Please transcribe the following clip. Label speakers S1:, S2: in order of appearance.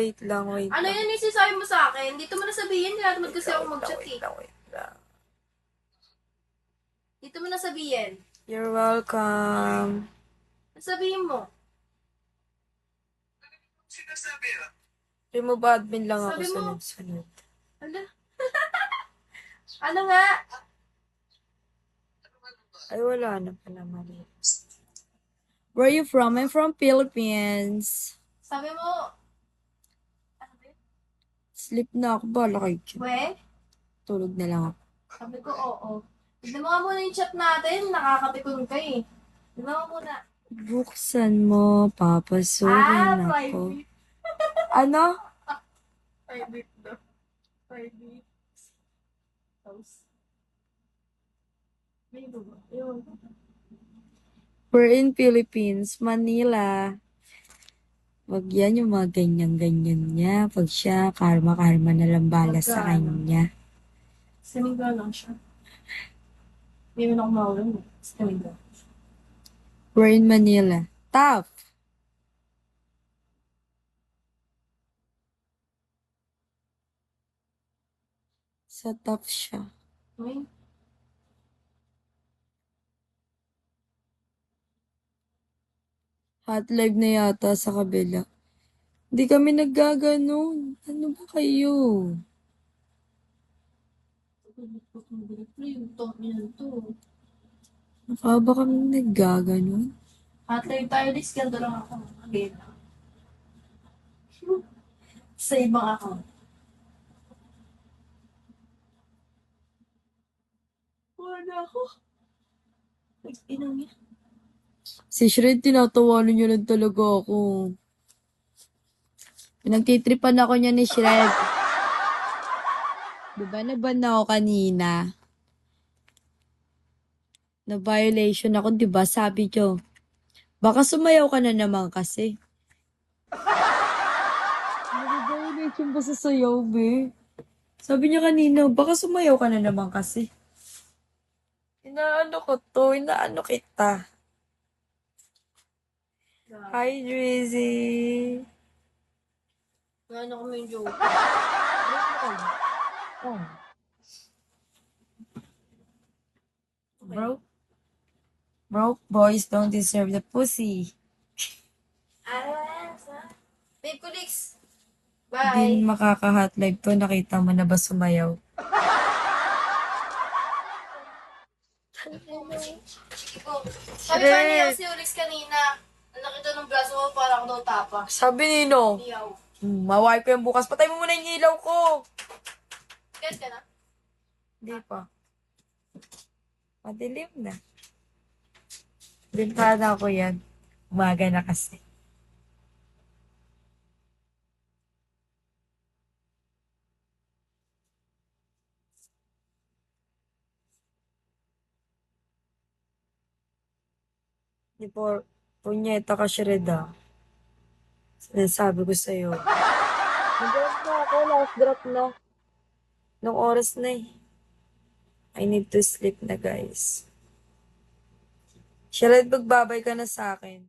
S1: Wait lang, wait
S2: Ano
S1: lang.
S2: yan yung sinasabi mo sa akin? Dito mo na sabihin, tinatamad kasi ako mag-chat eh.
S1: Wait lang.
S2: Dito mo na sabihin.
S1: You're welcome.
S2: Sabihin mo.
S1: Remove admin lang ako,
S2: Sabi mo.
S1: sunod-sunod.
S2: Ano? Ano nga?
S1: Ay, wala na pala, mali. Where are you from? I'm from Philippines.
S2: Sabi mo. Ano ba yun?
S1: Sleep na ako, bala kayo.
S2: We?
S1: Tulog na lang ako.
S2: Sabi ko, oo. Tignan mo nga muna yung chat natin. Nakakapikon ka eh. Tignan mo muna.
S1: Buksan mo, papasukin ako.
S2: Private.
S1: Ano?
S2: Private daw. Private. House. May iba ba? Ewan ko.
S1: We're in Philippines, Manila. Wag yan yung mga ganyan-ganyan niya. Pag siya, karma-karma na lang bala sa
S2: Magkano?
S1: kanya.
S2: Semiga lang siya. Hindi mo na ako maulan eh. Semiga.
S1: We're in Manila. Tough! Sa tough siya.
S2: Uy.
S1: Hot live na yata sa kabila. Hindi kami naggaganon. Ano ba kayo?
S2: Yung to, yun to.
S1: Baka ba kami naggaganon?
S2: Hotline tayo, discount lang ako. Again. Sa ibang account. Wala na ako. Nag-inang niya.
S1: Si Shred, tinatawanan niyo lang talaga ako. Pinagtitripan ako niya ni Shred. Diba naban ako kanina? Na violation ako, diba? Sabi niyo, baka sumayaw ka na naman kasi. Nag-violation ba sa sayaw, be? Sabi niya kanina, baka sumayaw ka na naman kasi. Inaano ko to, inaano kita. Hi, Drizzy.
S2: Ano ko yung joke.
S1: Oh. Broke boys don't deserve the pussy.
S2: Babe, colleagues.
S1: Din
S2: Bye.
S1: makaka-hot live to, nakita mo na ba sumayaw?
S2: Sabi ba niya si Ulix kanina, ang laki daw ng braso ko, parang daw tapa.
S1: Sabi nino,
S2: Iyaw.
S1: maway ko yung bukas. Patay mo muna yung ilaw ko.
S2: Get ka na?
S1: Hindi pa. Madilim na. Bintana ko yan. Umaga na kasi. Di po, punyeta ka, Shreda. Sinasabi ko sa'yo. Nag-drop na ako, last drop na. Nung oras na eh. I need to sleep na, guys. Shreda, magbabay ka na sa akin.